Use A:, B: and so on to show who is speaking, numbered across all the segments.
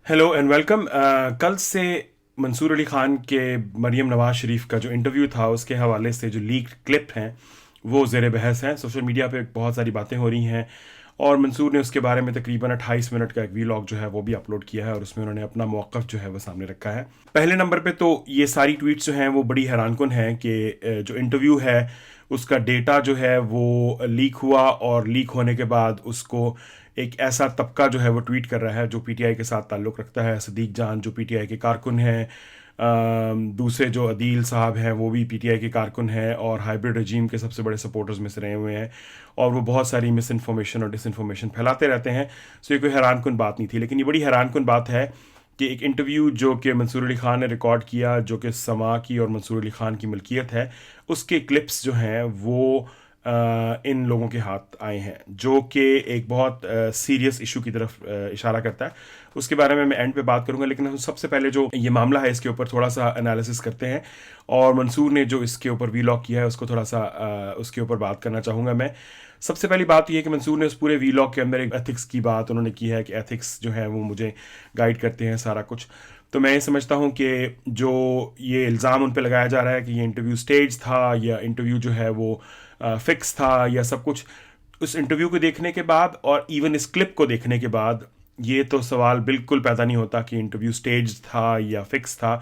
A: Hello and welcome. कल से मंसूर अली खान के मरीम नवाज शरीफ का जो इंटरव्यू था उसके हवाले से जो लीक क्लिप हैं वो ज़ेर बहस हैं। सोशल मीडिया पे बहुत सारी बातें हो रही हैं और मंसूर ने उसके बारे में तकरीबन 28 मिनट का एक वीलॉग जो है वो भी अपलोड किया है और उसमें उन्होंने अपना मौक़िफ़ जो है वो सामने रखा है। पहले नंबर पे तो ये सारी ट्वीट्स जो हैं वो बड़ी हैरानकुन हैं कि जो इंटरव्यू है उसका डेटा जो है वो लीक हुआ और लीक होने के बाद उसको एक ऐसा तबका जो है वो ट्वीट कर रहा है जो पीटीआई के साथ ताल्लुक़ रखता है। सदीक जान जो पीटीआई के कारकुन हैं, दूसरे जो अदील साहब हैं वो भी पीटीआई के कारकुन हैं और हाइब्रिड रजीम के सबसे बड़े सपोर्टर्स में से रहे हुए हैं और वो बहुत सारी मिस इन्फॉर्मेशन और डिसइन्फॉर्मेशन फैलाते रहते हैं। सो ये कोई हैरानकुन बात नहीं थी, लेकिन ये बड़ी हैरानकुन बात है कि एक इंटरव्यू जो कि मंसूर अली खान ने रिकॉर्ड किया, जो कि समा की और मंसूर अली खान की मिल्कियत है, उसके क्लिप्स जो हैं वो इन लोगों के हाथ आए हैं, जो कि एक बहुत सीरियस इशू की तरफ इशारा करता है। उसके बारे में मैं एंड पे बात करूंगा, लेकिन सबसे पहले जो ये मामला है इसके ऊपर थोड़ा सा एनालिसिस करते हैं और मंसूर ने जो इसके ऊपर वीलॉग किया है उसको थोड़ा सा उसके ऊपर बात करना चाहूँगा मैं। सबसे पहली बात यह है कि मंसूर ने उस पूरे वीलॉग के अंदर एक एथिक्स की बात उन्होंने की है कि एथिक्स जो है वो मुझे गाइड करते हैं सारा कुछ। तो मैं ये समझता हूँ कि जो ये इल्ज़ाम उन पर लगाया जा रहा है कि ये इंटरव्यू स्टेज था या इंटरव्यू जो है वो फिक्स था या सब कुछ, उस इंटरव्यू को देखने के बाद और इवन इस क्लिप को देखने के बाद ये तो सवाल बिल्कुल पैदा नहीं होता कि इंटरव्यू स्टेज था या फिक्स था,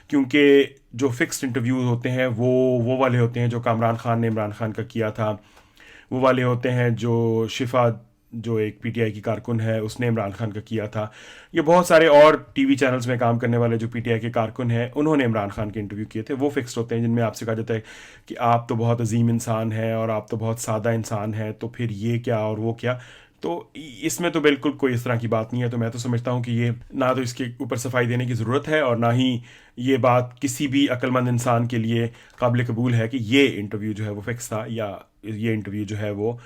A: क्योंकि जो फिक्स्ड इंटरव्यू होते हैं वो वाले होते हैं जो कामरान खान ने इमरान खान का किया था, वो वाले होते हैं जो शिफा जो एक पीटीआई की कारकुन है उसने इमरान खान का किया था। ये बहुत सारे और टीवी चैनल्स में काम करने वाले जो पीटीआई के कारकुन हैं उन्होंने इमरान खान के इंटरव्यू किए थे, वो फिक्स्ड होते हैं, जिनमें आपसे कहा जाता है कि आप तो बहुत अजीम इंसान हैं और आप तो बहुत सादा इंसान हैं, तो फिर ये क्या और वो क्या। तो इसमें तो बिल्कुल कोई इस तरह की बात नहीं है। तो मैं तो समझता हूँ कि ये ना तो इसके ऊपर सफाई देने की ज़रूरत है और ना ही ये बात किसी भी अक्लमंद इंसान के लिए काबिल कबूल है कि ये इंटरव्यू जो है वो फिक्स था या ये इंटरव्यू जो है वो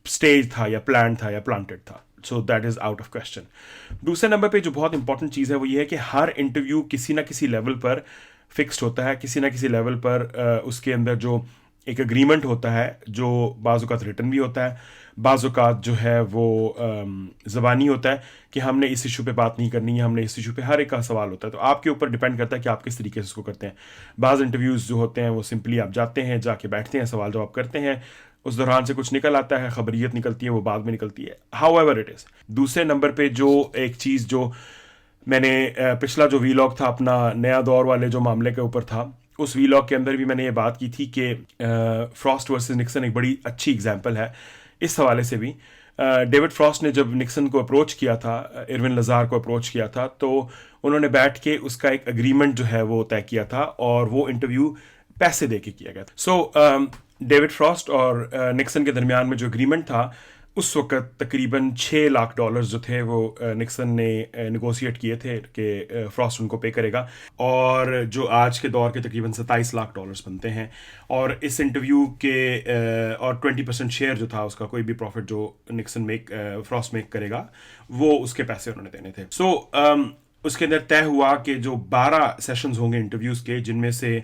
A: स्टेज था या प्लान था या प्लांटेड था। So that is out of question. दूसरे नंबर पे जो बहुत इंपॉर्टेंट चीज़ है वो ये है कि हर इंटरव्यू किसी ना किसी लेवल पर फिक्स्ड होता है, किसी ना किसी लेवल पर उसके अंदर जो एक एग्रीमेंट होता है जो बाज़-औक़ात रिटन भी होता है, बाज़-औक़ात जो है वो ज़बानी होता है कि हमने इस इशू पे बात नहीं करनी है, हमने इस इशू पे हर एक का सवाल होता है। तो आपके ऊपर डिपेंड करता है कि आप किस तरीके से उसको करते हैं। बाज़ इंटरव्यूज़ जो होते हैं वो सिंपली आप जाते हैं, जाके बैठते हैं, सवाल जवाब करते हैं, उस दौरान से कुछ निकल आता है, खबरियत निकलती है, वो बाद में निकलती है। However it is. दूसरे नंबर पे जो एक चीज़ जो मैंने पिछला जो वीलॉग था अपना नया दौर वाले जो मामले के ऊपर था, उस वीलॉग के अंदर भी मैंने ये बात की थी कि फ्रॉस्ट वर्सेस निक्सन एक बड़ी अच्छी एग्जांपल है इस हवाले से भी। डेविड फ्रॉस्ट ने जब निक्सन को अप्रोच किया था, इरविन लज़ार को अप्रोच किया था, तो उन्होंने बैठ के उसका एक एग्रीमेंट जो है वो तय किया था और वो इंटरव्यू पैसे दे के किया गया था। सो डेविड फ्रॉस्ट और निक्सन के दरमियान में जो एग्रीमेंट था उस वक्त तकरीबन $6 लाख जो थे वो निक्सन ने नेगोशिएट किए थे कि फ्रॉस्ट उनको पे करेगा, और जो आज के दौर के तकरीबन $27 लाख बनते हैं। और इस इंटरव्यू के और 20% शेयर जो था उसका, कोई भी प्रॉफिट जो निक्सन फ्रॉस्ट मेक करेगा वो उसके पैसे उन्होंने देने थे। उसके अंदर तय हुआ कि जो 12 सेशंस होंगे इंटरव्यूज़ के, जिनमें से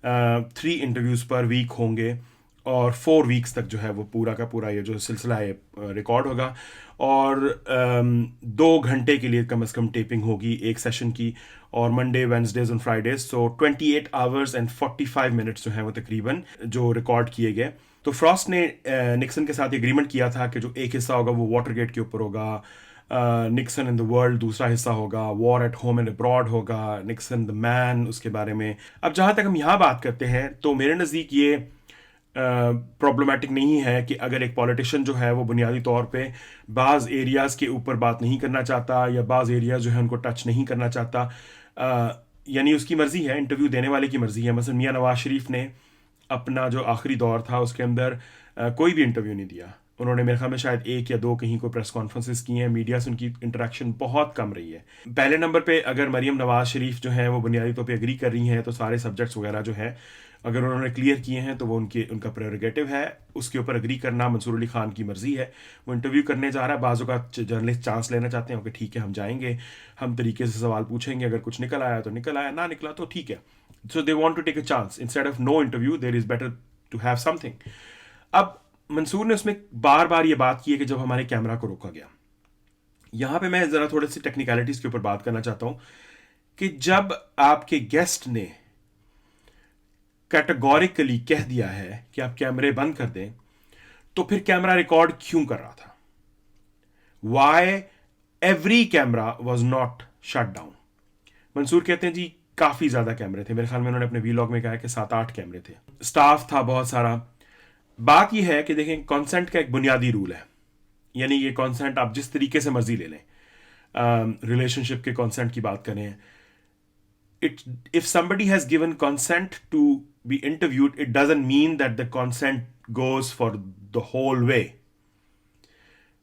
A: 3 इंटरव्यूज़ पर वीक होंगे और 4 वीक्स तक जो है वो पूरा का पूरा ये जो सिलसिला है रिकॉर्ड होगा, और 2 घंटे के लिए कम से कम टेपिंग होगी एक सेशन की, और मंडे वेंसडेज और Fridays. So 28 hours and 45 minutes जो हैं वो तकरीबन जो रिकॉर्ड किए गए। तो फ्रॉस्ट ने निक्सन के साथ एग्रीमेंट किया था कि जो एक हिस्सा होगा वो वाटरगेट के ऊपर होगा, निक्सन इन द वर्ल्ड दूसरा हिस्सा होगा, war at home and abroad होगा, निक्सन द मैन उसके बारे में। अब जहाँ तक हम यहाँ बात करते हैं तो मेरे नज़दीक ये प्रॉब्लमेटिक नहीं है कि अगर एक पॉलिटिशियन जो है वो बुनियादी तौर पे बाज़ एरियाज़ के ऊपर बात नहीं करना चाहता या बाज़ एरियाज़ जो है उनको टच नहीं करना चाहता, यानी उसकी मर्ज़ी है, इंटरव्यू देने वाले की मर्ज़ी है। मसलन मियां नवाज शरीफ ने अपना जो आखिरी दौर था उसके अंदर कोई भी इंटरव्यू नहीं दिया। उन्होंने मेरे ख्याल में शायद 1 या 2 कहीं को प्रेस कॉन्फ्रेंसेस की हैं, मीडिया से उनकी इंटरेक्शन बहुत कम रही है। पहले नंबर पे अगर मरीम नवाज शरीफ जो है वो बुनियादी तौर पे एग्री कर रही हैं तो सारे सब्जेक्ट्स वगैरह जो हैं अगर उन्होंने क्लियर किए हैं तो वो उनका प्रेरोगेटिव है, उसके ऊपर एग्री करना मंसूर अली खान की मर्जी है। वो इंटरव्यू करने जा रहा है, बाज़ों का जर्नलिस्ट चांस लेना चाहते हैं कि ठीक है हम जाएंगे, हम तरीके से सवाल पूछेंगे, अगर कुछ निकल आया तो निकल आया, ना निकला तो ठीक है। So they want to take a chance instead of no interview, there is better to have something. अब मंसूर ने उसमें बार बार ये बात की है कि जब हमारे कैमरा को रोका गया, यहां पे मैं जरा थोड़ी सी टेक्निकलिटीज के ऊपर बात करना चाहता हूं कि जब आपके गेस्ट ने कैटेगोरिकली कह दिया है कि आप कैमरे बंद कर दें, तो फिर कैमरा रिकॉर्ड क्यों कर रहा था? Why every camera was not shut down? Mansoor कहते हैं जी काफी ज्यादा कैमरे थे, मेरे ख्याल में उन्होंने अपने वीलॉग में कहा है कि 7-8 कैमरे थे, स्टाफ था बहुत सारा। बात यह है कि देखें, कॉन्सेंट का एक बुनियादी रूल है, यानी ये कॉन्सेंट आप जिस तरीके से मर्जी ले लें, रिलेशनशिप के कॉन्सेंट की बात करें, it if somebody has given consent to be interviewed, it doesn't mean that the consent goes for the whole way.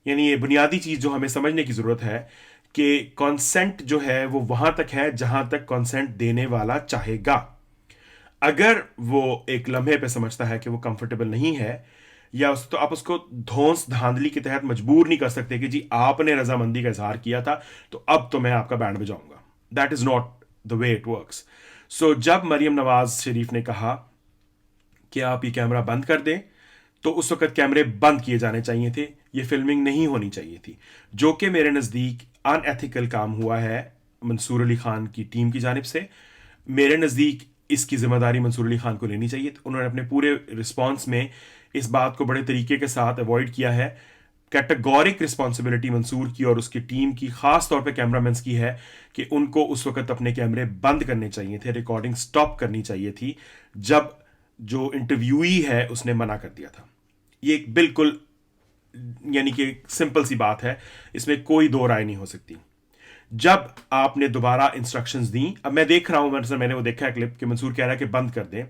A: यानी ये बुनियादी चीज जो हमें समझने की जरूरत है कि कॉन्सेंट जो है वो वहां तक है जहां तक कॉन्सेंट देने वाला चाहेगा। अगर वो एक लम्हे पे समझता है कि वो कंफर्टेबल नहीं है, या तो आप उसको धौंस धांधली के तहत मजबूर नहीं कर सकते कि जी आपने रजामंदी का इजहार किया था तो अब तो मैं आपका बैंड बजाऊंगा। That is not the way it works. So जब मरियम नवाज शरीफ ने कहा कि आप ये कैमरा बंद कर दें, तो उस वक्त कैमरे बंद किए जाने चाहिए थे, ये फिल्मिंग नहीं होनी चाहिए थी, जो कि मेरे नज़दीक अनएथिकल काम हुआ है मंसूर अली खान की टीम की जानिब से। मेरे नज़दीक इसकी जिम्मेदारी मंसूर अली खान को लेनी चाहिए। तो उन्होंने अपने पूरे रिस्पॉन्स में इस बात को बड़े तरीके के साथ अवॉइड किया है। कैटेगोरिक रिस्पॉन्सिबिलिटी मंसूर की और उसकी टीम की, खास तौर पे कैमरामैन्स की है कि उनको उस वक्त अपने कैमरे बंद करने चाहिए थे, रिकॉर्डिंग स्टॉप करनी चाहिए थी जब जो इंटरव्यूई है उसने मना कर दिया था। ये एक बिल्कुल यानी कि सिंपल सी बात है, इसमें कोई दो राय नहीं हो सकती। जब आपने दोबारा इंस्ट्रक्शंस दी, अब मैं देख रहा हूं, मैंने वो देखा है क्लिप कि मंसूर कह रहा है कि बंद कर दें,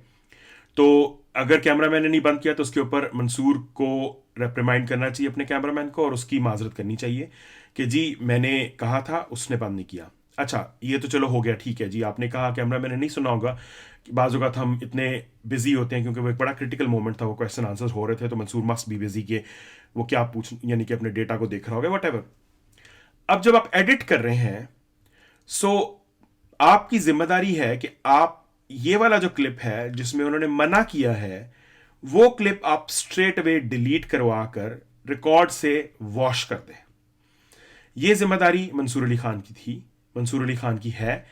A: तो अगर कैमरामैन ने नहीं बंद किया तो उसके ऊपर मंसूर को रेप्रिमाइंड करना चाहिए अपने कैमरामैन को, और उसकी माजरत करनी चाहिए कि जी मैंने कहा था, उसने बंद नहीं किया। अच्छा ये तो चलो हो गया, ठीक है जी, आपने कहा, कैमरामैन ने नहीं सुना होगा कि बाज़ औक़ात हम इतने बिजी होते हैं, क्योंकि वो एक बड़ा क्रिटिकल मोमेंट था, वो क्वेश्चन आंसर्स हो रहे थे, तो मंसूर मस्ट बी बिजी के वो क्या पूछ, यानी कि अपने डेटा को देख रहा होगा, वट। अब जब आप एडिट कर रहे हैं, सो आपकी जिम्मेदारी है कि आप ये वाला जो क्लिप है जिसमें उन्होंने मना किया है, वो क्लिप आप स्ट्रेट अवे डिलीट करवा कर रिकॉर्ड से वॉश कर दें। ये जिम्मेदारी मंसूर अली खान की थी, मंसूर अली खान की है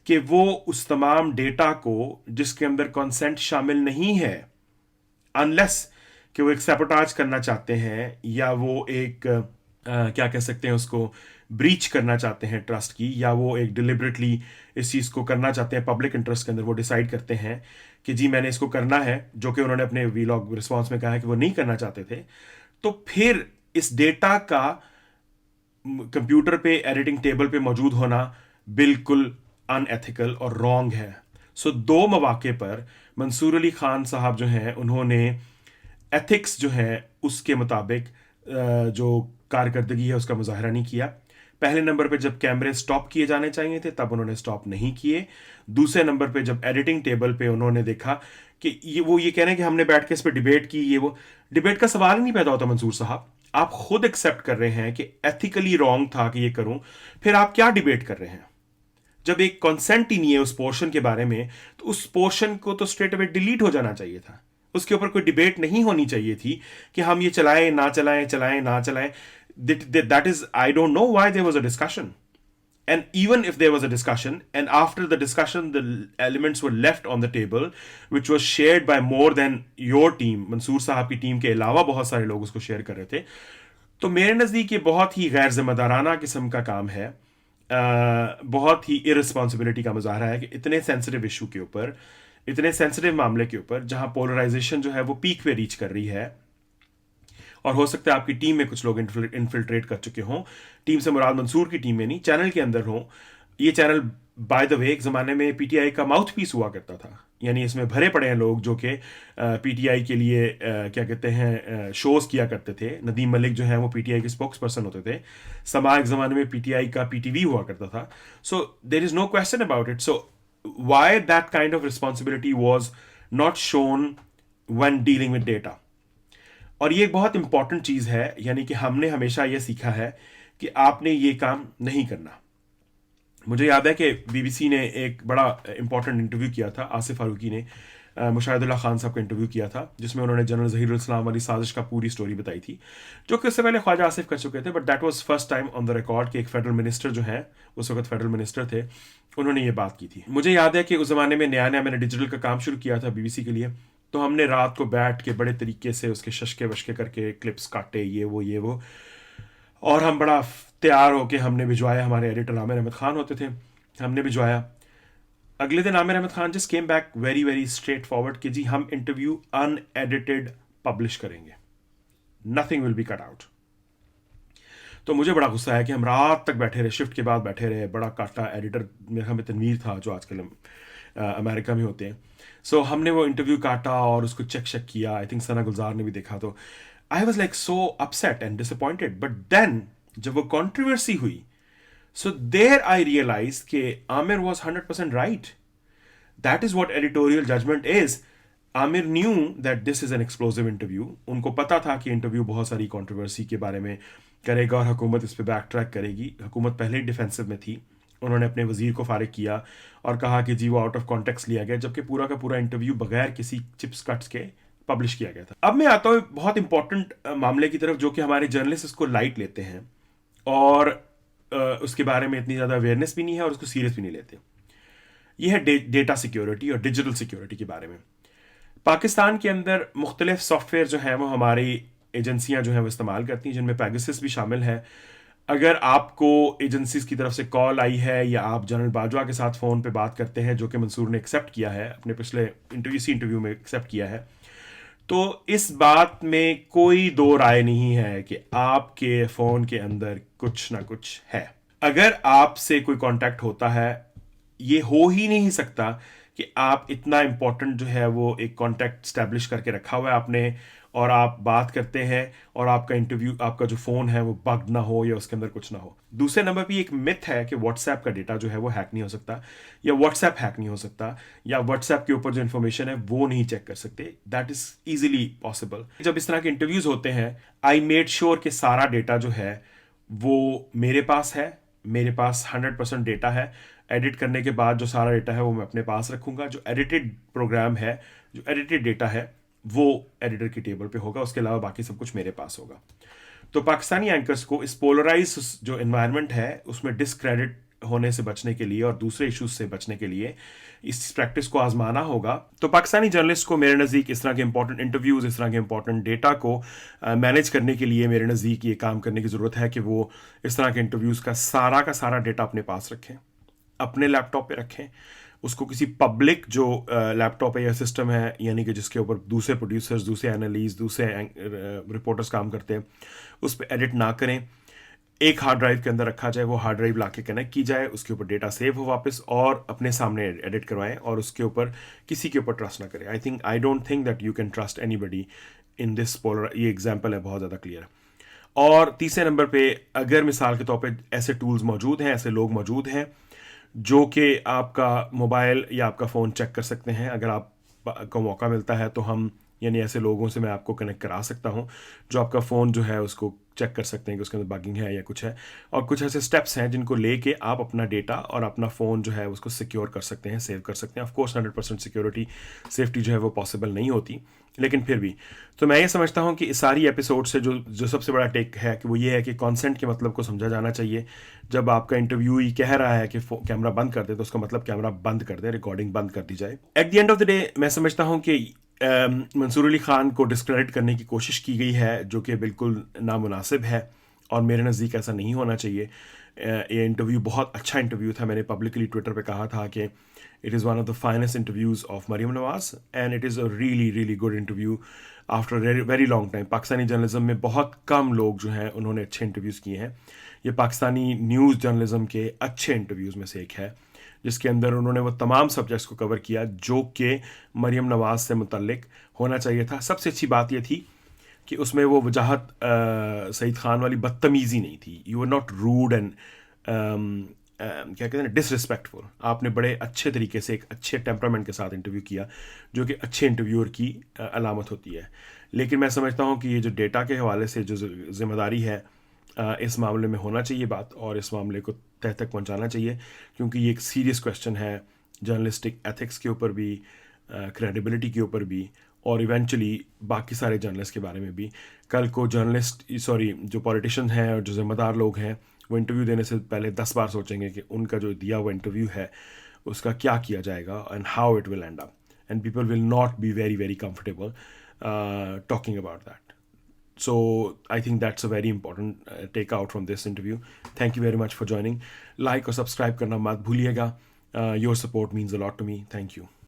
A: कि वो उस तमाम डेटा को जिसके अंदर कंसेंट शामिल नहीं है, अनलेस कि वो एक सैबोटाज करना चाहते हैं या वो एक क्या कह सकते हैं उसको, ब्रीच करना चाहते हैं ट्रस्ट की, या वो एक डिलिबरेटली इस चीज़ को करना चाहते हैं पब्लिक इंटरेस्ट के अंदर, वो डिसाइड करते हैं कि जी मैंने इसको करना है, जो कि उन्होंने अपने वीलॉग रिस्पॉन्स में कहा है कि वो नहीं करना चाहते थे, तो फिर इस डेटा का कंप्यूटर पे एडिटिंग टेबल पे मौजूद होना बिल्कुल अनएथिकल और रॉन्ग है। सो दो मौके पर मंसूर अली खान साहब जो हैं उन्होंने एथिक्स जो है उसके मुताबिक जो कारकर्दगी है उसका मुजाहरा नहीं किया। पहले नंबर पे जब कैमरे स्टॉप किए जाने चाहिए थे तब उन्होंने स्टॉप नहीं किए। दूसरे नंबर पे जब एडिटिंग टेबल पे उन्होंने देखा कि ये कह रहे हैं कि हमने बैठ के इस पर डिबेट की, ये वो डिबेट का सवाल ही नहीं पैदा होता। मंसूर साहब आप खुद एक्सेप्ट कर रहे हैं कि एथिकली रॉन्ग था कि ये करूं, फिर आप क्या डिबेट कर रहे हैं? जब एक कंसेंट ही नहीं है उस पोर्शन के बारे में, तो उस पोर्शन को तो स्ट्रेट अवे डिलीट हो जाना चाहिए था, उसके ऊपर कोई डिबेट नहीं होनी चाहिए थी कि हम ये चलाएं ना चलाएं, चलाएं ना चलाएं। That is, I don't know why there was a discussion. And even if there was a discussion, and after the discussion the elements were left on the table which was shared by more than your team, Mansoor साहब की team के अलावा बहुत सारे लोग उसको share कर रहे थे, तो मेरे नज़दीक ये बहुत ही गैर जिम्मेदाराना किस्म का काम है, बहुत ही इररिस्पॉन्सिबिलिटी का मुजाहरा है कि इतने सेंसिटिव इशू के ऊपर, इतने सेंसिटिव मामले के ऊपर, जहां पोलराइजेशन जो है वो पीक पे रीच कर रही है, और हो सकता है आपकी टीम में कुछ लोग इन्फिल्ट्रेट कर चुके हों, टीम से मुराद मंसूर की टीम में नहीं, चैनल के अंदर हों। ये चैनल बाय द वे एक ज़माने में पीटीआई का माउथ पीस हुआ करता था, यानी इसमें भरे पड़े हैं लोग जो कि पीटीआई के लिए क्या कहते हैं शोज़ किया करते थे। नदीम मलिक जो है वो पीटीआई के स्पोक्स पर्सन होते थे। समा एक ज़माने में पीटीआई का पीटीवी हुआ करता था। So there is no question about it. So why that kind of responsibility was not shown when dealing with data. और ये एक बहुत इंपॉर्टेंट चीज़ है, यानी कि हमने हमेशा ये सीखा है कि आपने ये काम नहीं करना। मुझे याद है कि बीबीसी ने एक बड़ा इंपॉर्टेंट इंटरव्यू किया था आसिफ फारूकी ने मुशाहिदुल्लाह खान साहब का इंटरव्यू किया था, जिसमें उन्होंने जनरल ज़हीरुल इस्लाम वाली साजिश का पूरी स्टोरी बताई थी, जो कि उससे पहले ख्वाजा आसिफ कर चुके थे, but that was first time on the record कि एक फेडरल मिनिस्टर जो है, उस वक्त फेडरल मिनिस्टर थे, उन्होंने ये बात की थी। मुझे याद है कि उस ज़माने में नया नया मैंने डिजिटल का काम शुरू किया था BBC के लिए, तो हमने रात को बैठ के बड़े तरीके से उसके शशके वशके करके क्लिप्स काटे, ये वो, और हम बड़ा तैयार होके हमने भिजवाया। हमारे एडिटर आमिर अहमद खान होते थे, हमने भिजवाया। अगले दिन Aamir Ahmed Khan just came back very very straightforward कि जी हम इंटरव्यू अनएडिटेड पब्लिश करेंगे, nothing will be cut out. तो मुझे बड़ा गुस्सा है कि हम रात तक बैठे रहे, शिफ्ट के बाद बैठे रहे, बड़ा काटा। एडिटर मेरे ख्याल में तनवीर था, जो आजकल अमेरिका में होते हैं। सो हमने वो इंटरव्यू काटा और उसको चेक किया। आई थिंक सना गुलजार ने भी देखा। तो I was like so upset and disappointed, but then जब वो कॉन्ट्रोवर्सी हुई, so there I realized कि Amir was 100% right. That is what editorial judgment is. Amir knew that this is an explosive interview. उनको पता था कि interview बहुत सारी कंट्रोवर्सी के बारे में करेगा और हुकूमत इस पर बैक ट्रैक करेगी। हुकूमत पहले ही डिफेंसिव में थी। उन्होंने अपने वजीर को फारिग किया और कहा कि जी वो आउट ऑफ कॉन्टेक्स्ट लिया गया, जबकि पूरा का पूरा इंटरव्यू बगैर किसी चिप्स कट्स के पब्लिश किया गया था। अब मैं आता हूँ बहुत इंपॉर्टेंट मामले की तरफ, जो कि हमारे जर्नलिस्ट इसको लाइट लेते हैं और उसके बारे में इतनी ज़्यादा अवेयरनेस भी नहीं है और उसको सीरियस भी नहीं लेते। यह है डेटा सिक्योरिटी और डिजिटल सिक्योरिटी के बारे में। पाकिस्तान के अंदर मुख्तलिफ सॉफ्टवेयर जो हैं वो हमारी एजेंसियां जो हैं वो इस्तेमाल करती हैं, जिनमें पेगासस भी शामिल है। अगर आपको एजेंसीज की तरफ से कॉल आई है या आप जनरल बाजवा के साथ फ़ोन पे बात करते हैं, जो कि मंसूर ने एक्सेप्ट किया है, अपने पिछले इंटरव्यू में एक्सेप्ट किया है, तो इस बात में कोई दो राय नहीं है कि आपके फ़ोन के अंदर कुछ ना कुछ है। अगर आपसे कोई कांटेक्ट होता है, ये हो ही नहीं सकता कि आप इतना इंपॉर्टेंट जो है वो एक कांटेक्ट स्टैब्लिश करके रखा हुआ है आपने, और आप बात करते हैं और आपका इंटरव्यू, आपका जो फ़ोन है वो बग्ड ना हो या उसके अंदर कुछ ना हो। दूसरे नंबर पे एक मिथ है कि व्हाट्सएप का डेटा जो है वो हैक नहीं हो सकता, या व्हाट्सएप हैक नहीं हो सकता, या व्हाट्सएप के ऊपर जो इन्फॉर्मेशन है वो नहीं चेक कर सकते। That is easily possible. जब इस तरह के इंटरव्यूज़ होते हैं, आई मेड श्योर कि सारा डेटा जो है वो मेरे पास है। मेरे पास 100% डेटा है। एडिट करने के बाद जो सारा डेटा है वो मैं अपने पास रखूँगा। जो एडिटेड प्रोग्राम है, जो एडिटेड डेटा है, वो एडिटर की टेबल पे होगा। उसके अलावा बाकी सब कुछ मेरे पास होगा। तो पाकिस्तानी एंकर्स को इस पोलराइज जो एनवायरनमेंट है उसमें डिसक्रेडिट होने से बचने के लिए और दूसरे इश्यूज से बचने के लिए इस प्रैक्टिस को आजमाना होगा। तो पाकिस्तानी जर्नलिस्ट को मेरे नज़दीक इस तरह के इंपॉर्टेंट इंटरव्यूज़, इस तरह के इंपॉर्टेंट डेटा को मैनेज करने के लिए मेरे नज़दीक ये काम करने की ज़रूरत है कि वो इस तरह के इंटरव्यूज़ का सारा डेटा अपने पास रखें, अपने लैपटॉप पे रखें। उसको किसी पब्लिक जो लैपटॉप है या सिस्टम है, यानी कि जिसके ऊपर दूसरे प्रोड्यूसर्स, दूसरे एनालिस्ट, दूसरे रिपोर्टर्स काम करते हैं, उस पर एडिट ना करें। एक हार्ड ड्राइव के अंदर रखा जाए, वो हार्ड ड्राइव लाके कनेक्ट की जाए, उसके ऊपर डेटा सेव हो वापस, और अपने सामने एडिट करवाएं और उसके ऊपर किसी के ऊपर ट्रस्ट ना करें। I don't think that you can trust anybody in this polar. ये एग्जाम्पल है बहुत ज़्यादा क्लियर। और तीसरे नंबर पे, अगर मिसाल के तौर पे ऐसे टूल्स मौजूद हैं, ऐसे लोग मौजूद हैं जो कि आपका मोबाइल या आपका फ़ोन चेक कर सकते हैं, अगर आपको मौका मिलता है तो हम, यानी ऐसे लोगों से मैं आपको कनेक्ट करा सकता हूं जो आपका फ़ोन जो है उसको चेक कर सकते हैं कि उसके अंदर बगिंग है या कुछ है। और कुछ ऐसे स्टेप्स हैं जिनको लेके आप अपना डेटा और अपना फ़ोन जो है उसको सिक्योर कर सकते हैं, सेव कर सकते हैं। ऑफ कोर्स 100% सिक्योरिटी, सेफ्टी जो है वो पॉसिबल नहीं होती, लेकिन फिर भी। तो मैं ये समझता हूँ कि इस सारी एपिसोड से जो सबसे बड़ा टेक है कि वो ये है कि कॉन्सेंट के मतलब को समझा जाना चाहिए। जब आपका इंटरव्यू ही कह रहा है कि कैमरा बंद कर दे, तो उसका मतलब कैमरा बंद कर दे, रिकॉर्डिंग बंद कर दी जाए। At the end of the day मैं समझता हूँ कि मंसूर अली ख़ान को डिस्क्रेडिट करने की कोशिश की गई है, जो कि बिल्कुल नामुनासिब है और मेरे नज़दीक ऐसा नहीं होना चाहिए। ये इंटरव्यू बहुत अच्छा इंटरव्यू था। मैंने पब्लिकली ट्विटर पे कहा था कि it is one of the finest interviews of Maryam Nawaz and it is a really good interview after very long time. Pakistani journalism में बहुत कम लोग जो हैं उन्होंने अच्छे इंटरव्यूज़ किए हैं। ये पाकिस्तानी न्यूज़ जर्नलिज्म के अच्छे इंटरव्यूज़ में से एक है, जिसके अंदर उन्होंने वो तमाम सब्जेक्ट्स को कवर किया जो कि मरियम नवाज़ से मुतल्लिक होना चाहिए था। सबसे अच्छी बात यह थी कि उसमें वो वजाहत सईद खान वाली बदतमीज़ी नहीं थी। You are not rude and क्या कहते हैं, डिसरिस्पेक्टफुल। आपने बड़े अच्छे तरीके से एक अच्छे टेम्परामेंट के साथ इंटरव्यू किया, जो कि अच्छे इंटरव्यूअर की अलामत होती है। लेकिन मैं समझता हूँ कि ये जो डेटा के हवाले से जो जिम्मेदारी है, इस मामले में होना चाहिए बात, और इस मामले को तह तक पहुँचाना चाहिए, क्योंकि ये एक सीरियस क्वेश्चन है जर्नलिस्टिक एथिक्स के ऊपर भी, क्रेडिबिलिटी के ऊपर भी, और इवेंचुअली बाकी सारे जर्नलिस्ट के बारे में भी। कल को जो पॉलिटिशियन हैं और जो ज़िम्मेदार लोग हैं, वो इंटरव्यू देने से पहले 10 बार सोचेंगे कि उनका जो दिया हुआ इंटरव्यू है उसका क्या किया जाएगा and how it will and up, and people will not be very very comfortable talking about that. So I think that's a very important takeout from this interview. Thank you very much for joining. Like और subscribe करना मत भूलिएगा. Your support means a lot to me. Thank you.